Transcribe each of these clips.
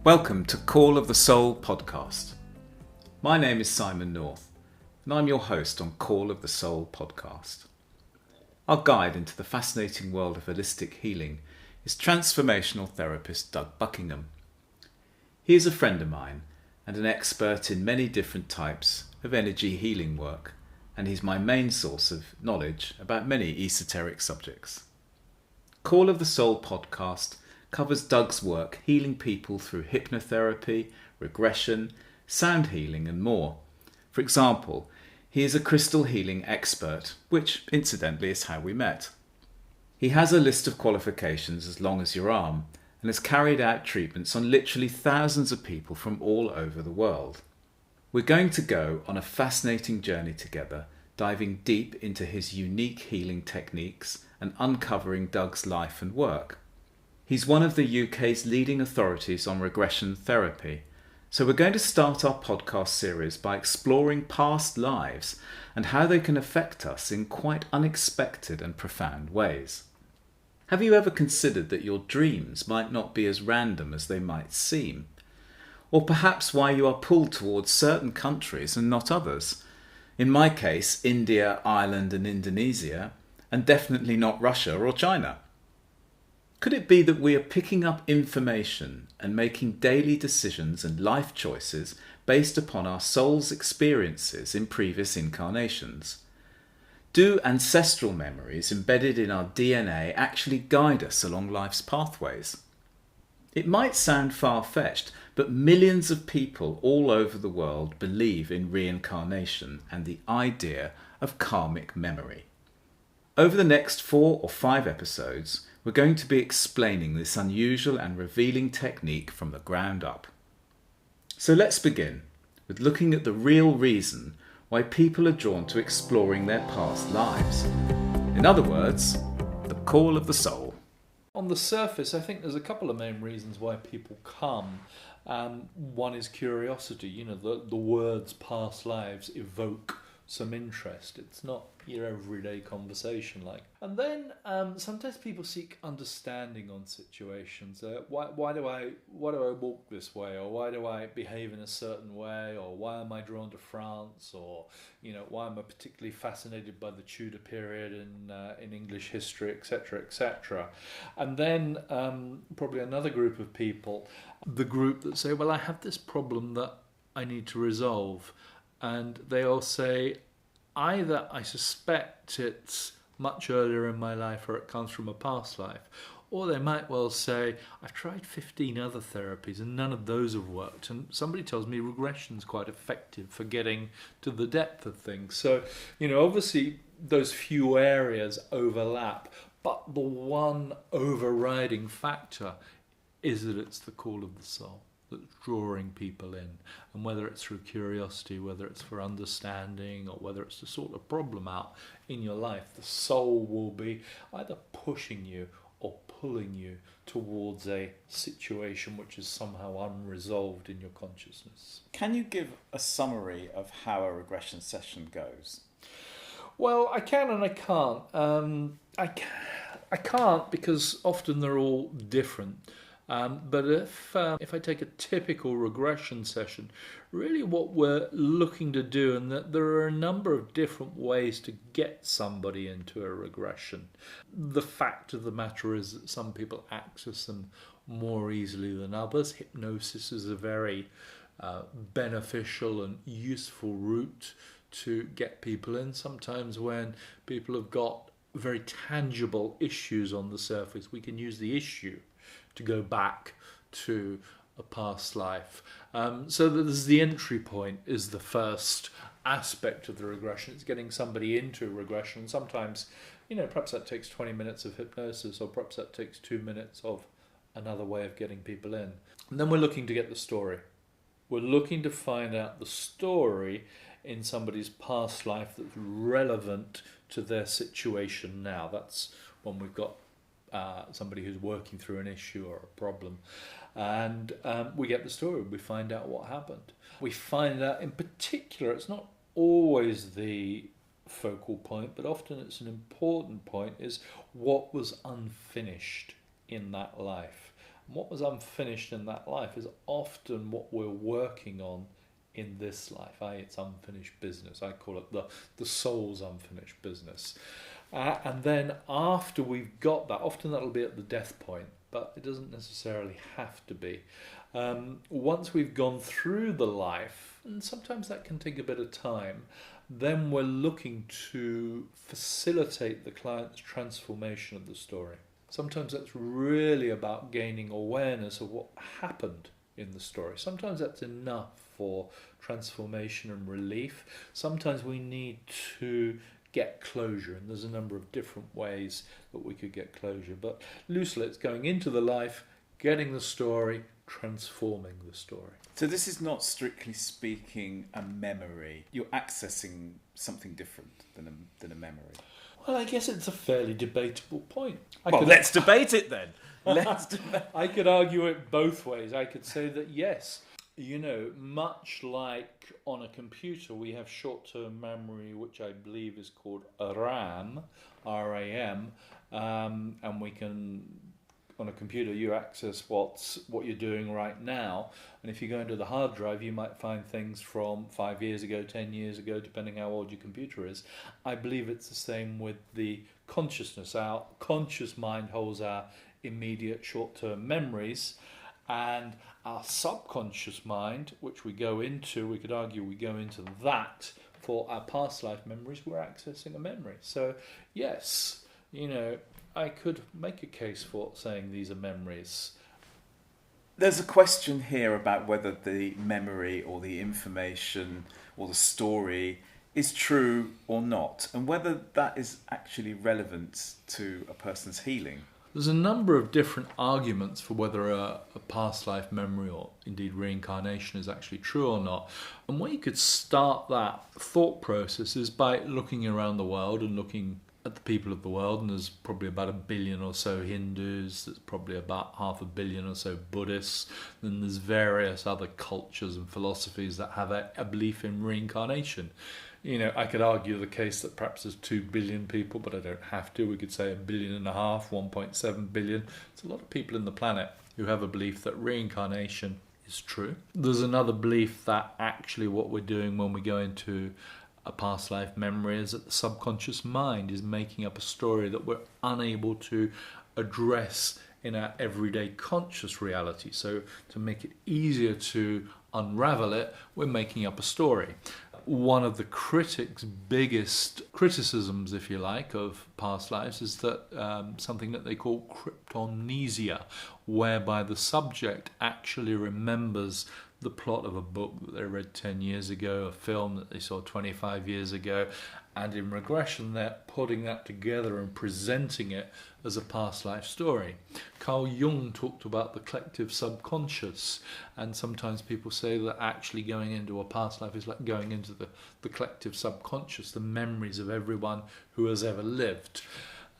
Welcome to Call of the Soul podcast. My name is Simon North, and I'm your host on Call of the Soul podcast. Our guide into the fascinating world of holistic healing is transformational therapist Doug Buckingham. He is a friend of mine and an expert in many different types of energy healing work, and he's my main source of knowledge about many esoteric subjects. Call of the Soul podcast covers Doug's work healing people through hypnotherapy, regression, sound healing and more. For example, he is a crystal healing expert, which incidentally is how we met. He has a list of qualifications as long as your arm and has carried out treatments on literally thousands of people from all over the world. We're going to go on a fascinating journey together, diving deep into his unique healing techniques and uncovering Doug's life and work. He's one of the UK's leading authorities on regression therapy. So we're going to start our podcast series by exploring past lives and how they can affect us in quite unexpected and profound ways. Have you ever considered that your dreams might not be as random as they might seem? Or perhaps why you are pulled towards certain countries and not others? In my case, India, Ireland and Indonesia, and definitely not Russia or China. Could it be that we are picking up information and making daily decisions and life choices based upon our soul's experiences in previous incarnations? Do ancestral memories embedded in our DNA actually guide us along life's pathways? It might sound far-fetched, but millions of people all over the world believe in reincarnation and the idea of karmic memory. Over the next 4 or 5 episodes, we're going to be explaining this unusual and revealing technique from the ground up. So let's begin with looking at the real reason why people are drawn to exploring their past lives. In other words, the call of the soul. On the surface, I think there's a couple of main reasons why people come. One is curiosity. The words past lives evoke some interest. It's not your everyday conversation like. And then sometimes people seek understanding on situations. Why do I walk this way, or why do I behave in a certain way, or why am I drawn to France, or why am I particularly fascinated by the Tudor period in English history, etc., etc. And then probably another group of people, the group that say, well, I have this problem that I need to resolve. And they all say, either I suspect it's much earlier in my life or it comes from a past life, or they might well say, I've tried 15 other therapies and none of those have worked. And somebody tells me regression's quite effective for getting to the depth of things. So, obviously those few areas overlap, but the one overriding factor is that it's the call of the soul that's drawing people in. And whether it's through curiosity, whether it's for understanding, or whether it's to sort a problem out in your life, the soul will be either pushing you or pulling you towards a situation which is somehow unresolved in your consciousness. Can you give a summary of how a regression session goes? Well, I can and I can't. I can't because often they're all different. But if I take a typical regression session, really what we're looking to do, and that there are a number of different ways to get somebody into a regression. The fact of the matter is that some people access them more easily than others. Hypnosis is a very beneficial and useful route to get people in. Sometimes when people have got very tangible issues on the surface, we can use the issue to go back to a past life. So there's the entry point is the first aspect of the regression. It's getting somebody into regression. Sometimes, perhaps that takes 20 minutes of hypnosis, or perhaps that takes 2 minutes of another way of getting people in. And then we're looking to get the story. We're looking to find out the story in somebody's past life that's relevant to their situation now. That's when we've got somebody who's working through an issue or a problem, and we get the story. We find out what happened. We find out, in particular, it's not always the focal point, but often it's an important point, is what was unfinished in that life. What was unfinished in that life is often what we're working on in this life, i.e. it's unfinished business. I call it the soul's unfinished business. And then after we've got that, often that'll be at the death point, but it doesn't necessarily have to be. Once we've gone through the life, and sometimes that can take a bit of time, then we're looking to facilitate the client's transformation of the story. Sometimes that's really about gaining awareness of what happened in the story. Sometimes that's enough for transformation and relief. Sometimes we need to get closure, and there's a number of different ways that we could get closure. But loosely, it's going into the life, getting the story, transforming the story. So this is not, strictly speaking, a memory. You're accessing something different than a memory. Well, I guess it's a fairly debatable point. Let's debate it then. I could argue it both ways. I could say that yes, much like on a computer, we have short-term memory, which I believe is called RAM, RAM, and we can, on a computer, you access what you're doing right now. And if you go into the hard drive, you might find things from 5 years ago, 10 years ago, depending how old your computer is. I believe it's the same with the consciousness. Our conscious mind holds our immediate short-term memories, and our subconscious mind, which we could argue we go into that for our past life memories, we're accessing a memory. So yes, I could make a case for saying these are memories. There's a question here about whether the memory or the information or the story is true or not, and whether that is actually relevant to a person's healing. There's a number of different arguments for whether a past life memory or indeed reincarnation is actually true or not. And where you could start that thought process is by looking around the world and looking at the people of the world, and there's probably about 1 billion or so Hindus, there's probably about 500 million or so Buddhists, then there's various other cultures and philosophies that have a belief in reincarnation. I could argue the case that perhaps there's 2 billion people, but I don't have to. We could say 1.5 billion, 1.7 billion. It's a lot of people in the planet who have a belief that reincarnation is true. There's another belief that actually what we're doing when we go into a past life memory is that the subconscious mind is making up a story that we're unable to address in our everyday conscious reality. So to make it easier to unravel it, we're making up a story. One of the critics' biggest criticisms, if you like, of past lives is that something that they call cryptomnesia, whereby the subject actually remembers the plot of a book that they read 10 years ago, a film that they saw 25 years ago, and in regression they're putting that together and presenting it as a past life story. Carl Jung talked about the collective subconscious, and sometimes people say that actually going into a past life is like going into the collective subconscious, the memories of everyone who has ever lived.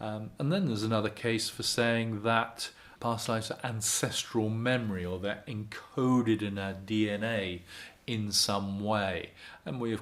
And then there's another case for saying that past lives are ancestral memory, or they're encoded in our DNA in some way. And we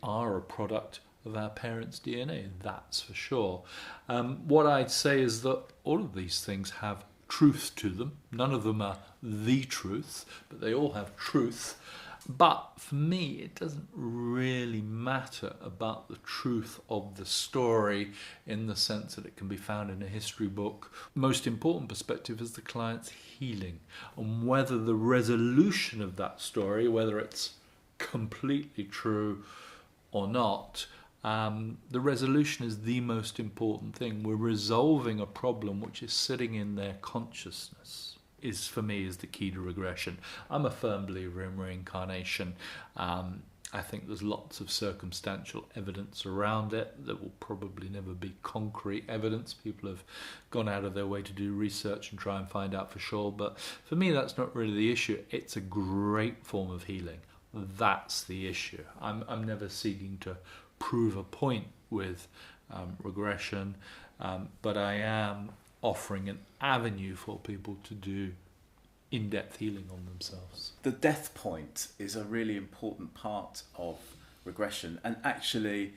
are a product of our parents' DNA, that's for sure. What I'd say is that all of these things have truth to them. None of them are the truth, but they all have truth. But for me, it doesn't really matter about the truth of the story in the sense that it can be found in a history book. Most important perspective is the client's healing, and whether the resolution of that story, whether it's completely true or not, the resolution is the most important thing. We're resolving a problem which is sitting in their consciousness. For me is the key to regression. I'm a firm believer in reincarnation. I think there's lots of circumstantial evidence around it that will probably never be concrete evidence. People have gone out of their way to do research and try and find out for sure. But for me, that's not really the issue. It's a great form of healing. That's the issue. I'm never seeking to prove a point with regression, but I am offering an avenue for people to do in-depth healing on themselves. The death point is a really important part of regression, and actually,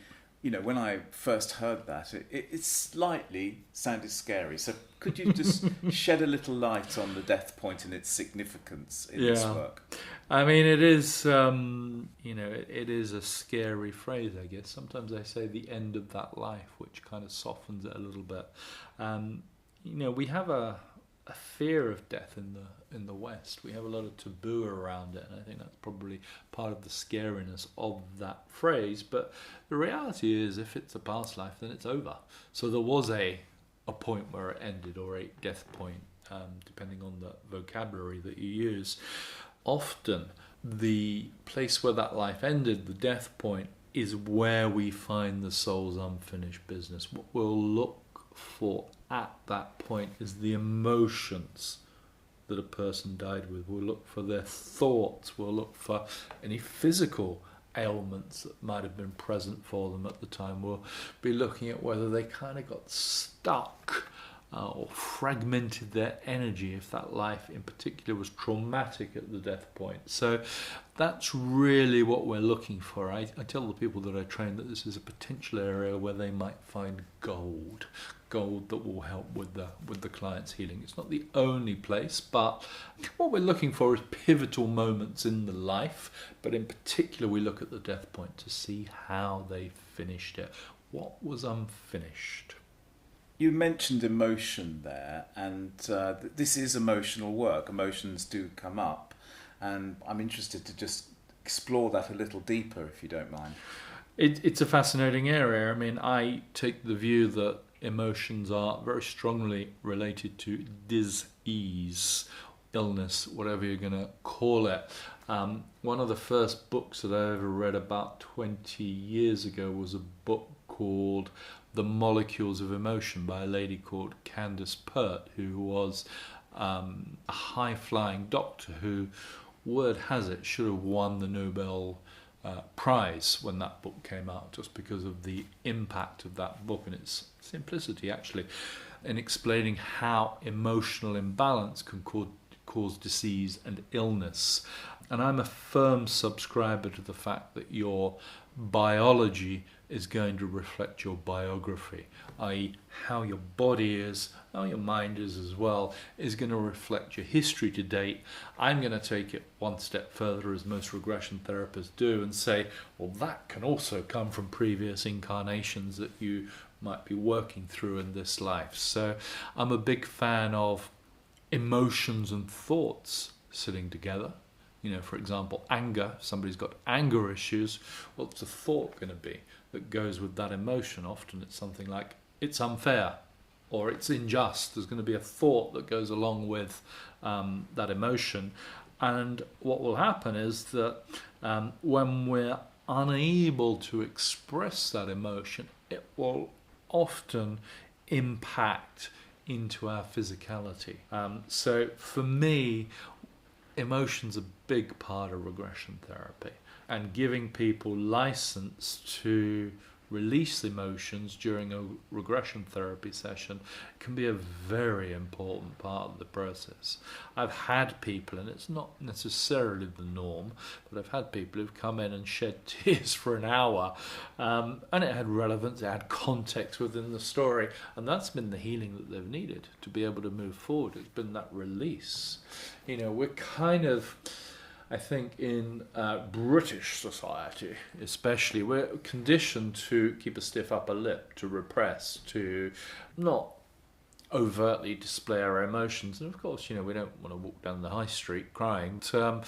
when I first heard that, it slightly sounded scary. So could you just shed a little light on the death point and its significance in this work? I mean, it is, it is a scary phrase, I guess. Sometimes I say the end of that life, which kind of softens it a little bit. We have a fear of death in the West. We have a lot of taboo around it, and I think that's probably part of the scariness of that phrase. But the reality is, if it's a past life, then it's over. So there was a point where it ended, or a death point, depending on the vocabulary that you use. Often, the place where that life ended, the death point, is where we find the soul's unfinished business. What we'll look for at that point is the emotions that a person died with. We'll look for their thoughts. We'll look for any physical ailments that might have been present for them at the time. We'll be looking at whether they kind of got stuck or fragmented their energy, if that life in particular was traumatic at the death point. So that's really what we're looking for. I tell the people that I train that this is a potential area where they might find gold that will help with the client's healing. It's not the only place, but what we're looking for is pivotal moments in the life, but in particular we look at the death point to see how they finished it. What was unfinished? You mentioned emotion there, and this is emotional work. Emotions do come up, and I'm interested to just explore that a little deeper, if you don't mind. It's a fascinating area. I mean, I take the view that emotions are very strongly related to dis-ease, illness, whatever you're going to call it. One of the first books that I ever read about 20 years ago was a book called The Molecules of Emotion by a lady called Candace Pert, who was a high-flying doctor who, word has it, should have won the Nobel Prize when that book came out, just because of the impact of that book and its simplicity, actually, in explaining how emotional imbalance can cause disease and illness. And I'm a firm subscriber to the fact that your biology is going to reflect your biography, i.e. how your body is, how your mind is as well, is going to reflect your history to date. I'm going to take it one step further, as most regression therapists do, and say, well, that can also come from previous incarnations that you might be working through in this life. So I'm a big fan of emotions and thoughts sitting together. For example, anger. If somebody's got anger issues, what's the thought going to be that goes with that emotion? Often it's something like, it's unfair, or it's unjust. There's going to be a thought that goes along with that emotion. And what will happen is that when we're unable to express that emotion, it will often impact into our physicality. So for me, emotion's a big part of regression therapy, and giving people license to release emotions during a regression therapy session can be a very important part of the process. I've had people, and it's not necessarily the norm, but I've had people who've come in and shed tears for an hour, and it had relevance, it had context within the story, and that's been the healing that they've needed to be able to move forward. It's been that release. We're kind of, I think in British society especially, we're conditioned to keep a stiff upper lip, to repress, to not overtly display our emotions. And of course, we don't want to walk down the high street crying. But,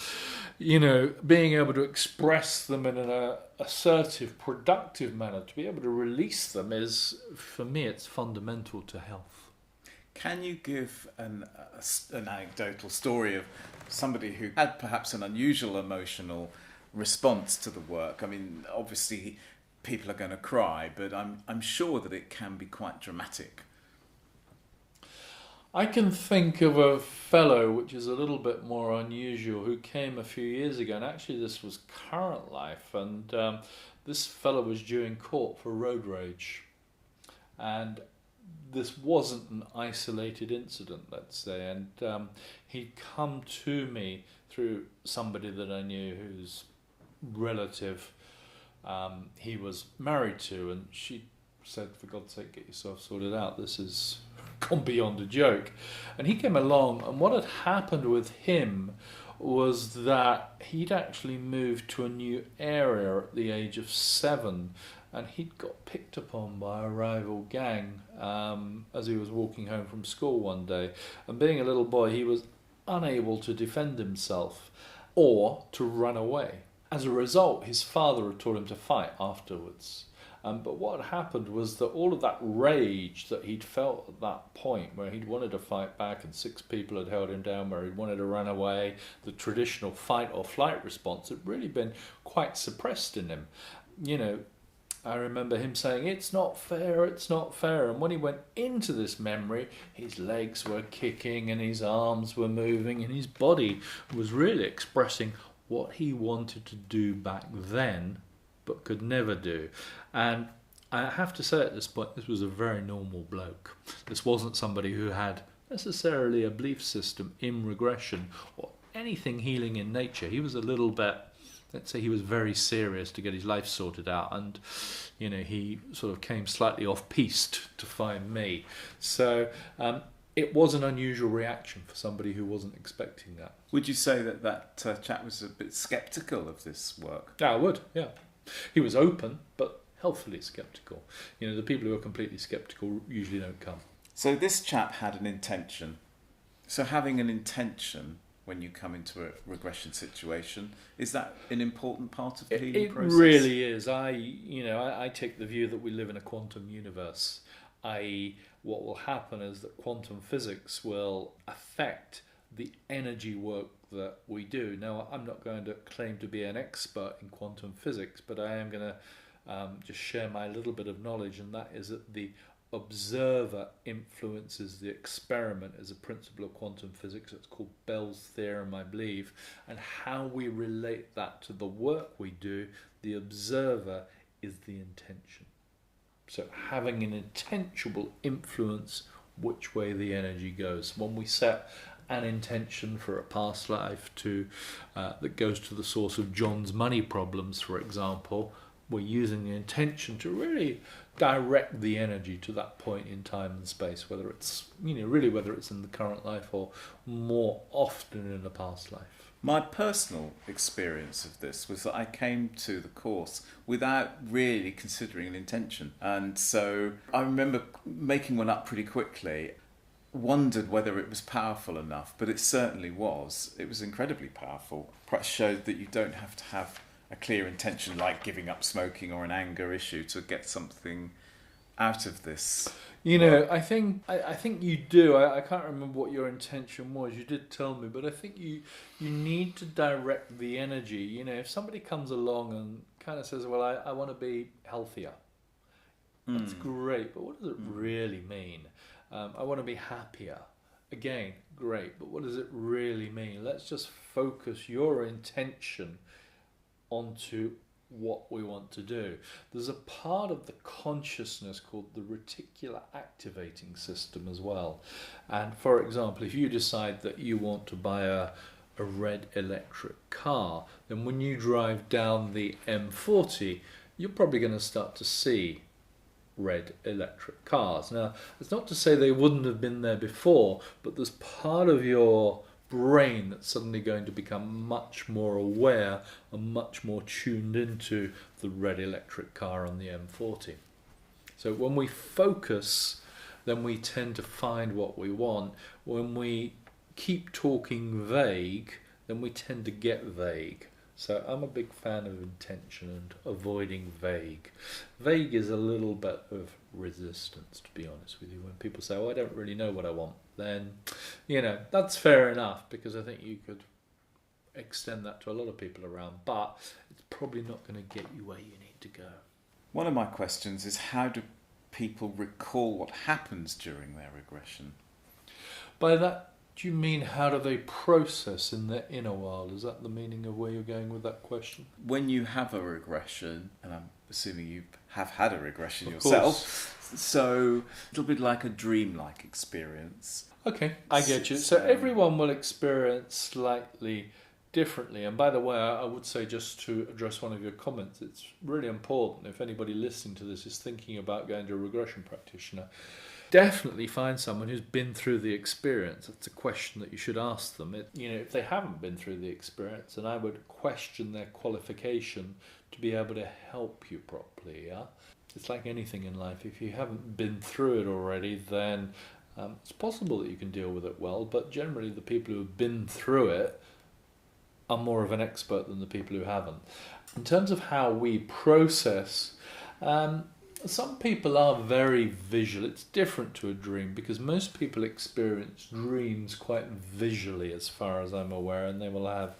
being able to express them in an assertive, productive manner, to be able to release them is, for me, it's fundamental to health. Can you give an anecdotal story of somebody who had perhaps an unusual emotional response to the work? I mean, obviously people are going to cry, but I'm sure that it can be quite dramatic. I can think of a fellow, which is a little bit more unusual, who came a few years ago, and actually this was current life, and this fellow was due in court for road rage. And this wasn't an isolated incident, let's say, and he'd come to me through somebody that I knew whose relative he was married to, and she said, for God's sake, get yourself sorted out. This has gone beyond a joke. And he came along, and what had happened with him was that he'd actually moved to a new area at the age of 7, and he'd got picked upon by a rival gang as he was walking home from school one day. And being a little boy, he was unable to defend himself or to run away. As a result, his father had taught him to fight afterwards. But what had happened was that all of that rage that he'd felt at that point, where he'd wanted to fight back and 6 people had held him down, where he'd wanted to run away, the traditional fight or flight response had really been quite suppressed in him. You know, I remember him saying, it's not fair, it's not fair. And when he went into this memory, his legs were kicking and his arms were moving and his body was really expressing what he wanted to do back then, but could never do. And I have to say at this point, this was a very normal bloke. This wasn't somebody who had necessarily a belief system in regression or anything healing in nature. He was a little bit, let's say he was very serious to get his life sorted out, and you know, he sort of came slightly off-piste to find me. So it was an unusual reaction for somebody who wasn't expecting that. Would you say that chap was a bit sceptical of this work? Yeah, I would, yeah. He was open, but healthily sceptical. You know, the people who are completely sceptical usually don't come. So this chap had an intention. So having an intention when you come into a regression situation, is that an important part of the healing process? It really is. I take the view that we live in a quantum universe, i.e. what will happen is that quantum physics will affect the energy work that we do. Now, I'm not going to claim to be an expert in quantum physics, but I am going to just share my little bit of knowledge, and that is that the observer influences the experiment as a principle of quantum physics. It's called Bell's theorem, I believe, and how we relate that to the work we do, the observer is the intention. So having an intentional influence which way the energy goes. When we set an intention for a past life that goes to the source of John's money problems, for example, we're using the intention to really direct the energy to that point in time and space, whether it's whether it's in the current life or more often in a past life. My personal experience of this was that I came to the course without really considering an intention, and so I remember making one up pretty quickly. Wondered whether it was powerful enough, but it certainly was. It was incredibly powerful. Perhaps showed that you don't have to have a clear intention like giving up smoking or an anger issue to get something out of this. You know, I think you do. I can't remember what your intention was. You did tell me, but I think you need to direct the energy. You know, if somebody comes along and kind of says, well, I want to be healthier, that's great, but what does it really mean? I want to be happier. Again, great, but what does it really mean? Let's just focus your intention onto what we want to do. There's a part of the consciousness called the reticular activating system as well. And for example, if you decide that you want to buy a red electric car, then when you drive down the M40, you're probably going to start to see red electric cars. Now, it's not to say they wouldn't have been there before, but there's part of your brain that's suddenly going to become much more aware and much more tuned into the red electric car on the M40. So when we focus, then we tend to find what we want. When we keep talking vague, then we tend to get vague. So I'm a big fan of intention and avoiding vague. Vague is a little bit of resistance, to be honest with you. When people say, oh, I don't really know what I want, then, that's fair enough, because I think you could extend that to a lot of people around, but it's probably not going to get you where you need to go. One of my questions is, how do people recall what happens during their regression? By that, do you mean how do they process in their inner world? Is that the meaning of where you're going with that question? When you have a regression, and I'm assuming you have had a regression of yourself, course. So it'll be like a dreamlike experience. Okay, I get you. So everyone will experience slightly differently. And by the way, I would say, just to address one of your comments, it's really important if anybody listening to this is thinking about going to a regression practitioner, definitely find someone who's been through the experience. That's a question that you should ask them. If they haven't been through the experience, then I would question their qualification to be able to help you properly. Yeah, it's like anything in life. If you haven't been through it already, then it's possible that you can deal with it well. But generally, the people who have been through it are more of an expert than the people who haven't. In terms of how we process, some people are very visual. It's different to a dream because most people experience dreams quite visually, as far as I'm aware, and they will have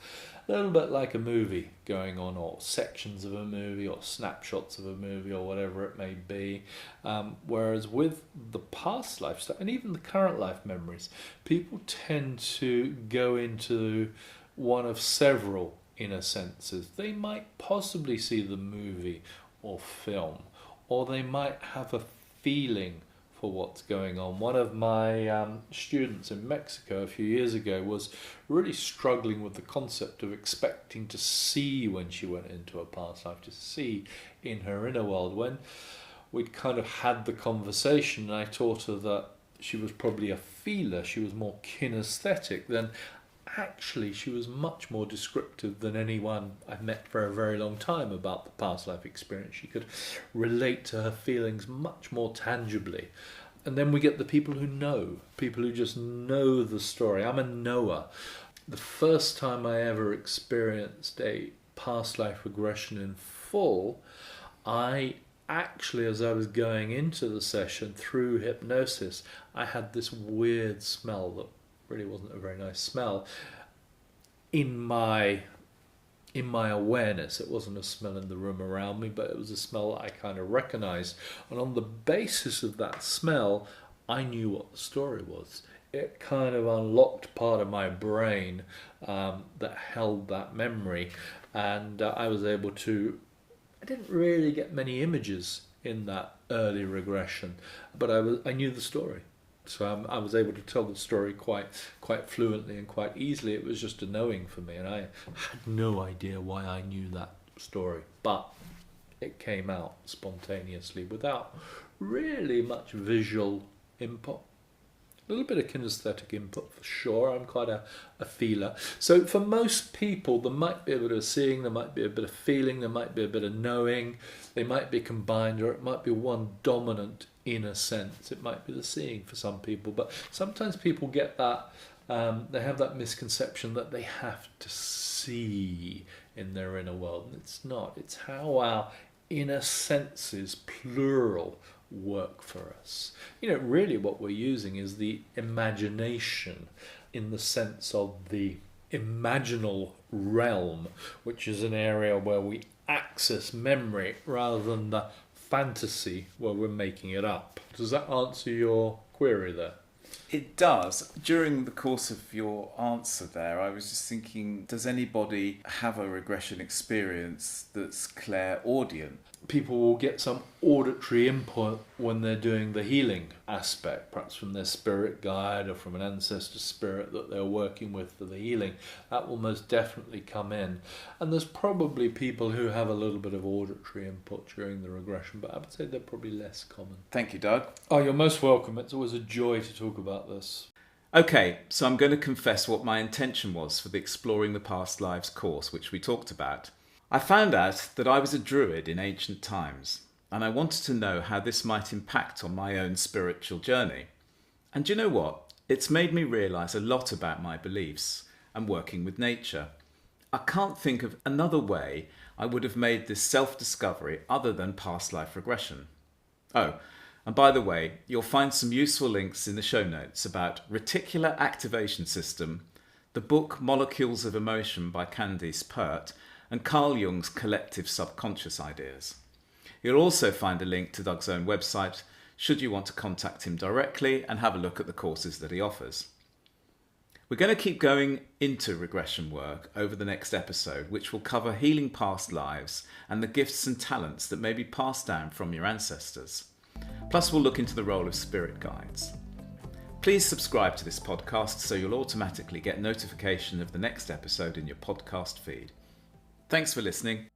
a little bit like a movie going on, or sections of a movie, or snapshots of a movie, or whatever it may be. Whereas with the past life stuff, and even the current life memories, people tend to go into one of several inner senses. They might possibly see the movie or film, or they might have a feeling for what's going on. One of my students in Mexico a few years ago was really struggling with the concept of expecting to see when she went into a past life, to see in her inner world. When we'd kind of had the conversation, and I taught her that she was probably a feeler, she was more kinesthetic, then actually she was much more descriptive than anyone I've met for a very long time about the past life experience. She could relate to her feelings much more tangibly. And then we get the people who know, people who just know the story. I'm a knower. The first time I ever experienced a past life regression in full, I actually, as I was going into the session through hypnosis, I had this weird smell that really wasn't a very nice smell in my awareness. It wasn't a smell in the room around me, but it was a smell that I kind of recognized, and on the basis of that smell I knew what the story was. It kind of unlocked part of my brain that held that memory, and I was able to, I didn't really get many images in that early regression, but I knew the story. So I was able to tell the story quite fluently and quite easily. It was just a knowing for me, and I had no idea why I knew that story. But it came out spontaneously without really much visual input. A little bit of kinesthetic input for sure. I'm quite a feeler. So for most people, there might be a bit of seeing, there might be a bit of feeling, there might be a bit of knowing. They might be combined, or it might be one dominant inner sense. It might be the seeing for some people. But sometimes people get that, they have that misconception that they have to see in their inner world. And it's not. It's how our inner senses, plural, work for us. Really what we're using is the imagination in the sense of the imaginal realm, which is an area where we access memory rather than the fantasy where we're making it up. Does that answer your query there? It does. During the course of your answer there, I was just thinking, does anybody have a regression experience that's clairaudient? People will get some auditory input when they're doing the healing aspect, perhaps from their spirit guide or from an ancestor spirit that they're working with for the healing. That will most definitely come in. And there's probably people who have a little bit of auditory input during the regression, but I would say they're probably less common. Thank you, Doug. Oh, you're most welcome. It's always a joy to talk about this. Okay, so I'm going to confess what my intention was for the Exploring the Past Lives course, which we talked about. I found out that I was a druid in ancient times, and I wanted to know how this might impact on my own spiritual journey. And do you know what? It's made me realise a lot about my beliefs and working with nature. I can't think of another way I would have made this self-discovery other than past life regression. Oh, and by the way, you'll find some useful links in the show notes about reticular activation system, the book Molecules of Emotion by Candice Pert, and Carl Jung's collective subconscious ideas. You'll also find a link to Doug's own website should you want to contact him directly and have a look at the courses that he offers. We're going to keep going into regression work over the next episode, which will cover healing past lives and the gifts and talents that may be passed down from your ancestors. Plus we'll look into the role of spirit guides. Please subscribe to this podcast so you'll automatically get notification of the next episode in your podcast feed. Thanks for listening.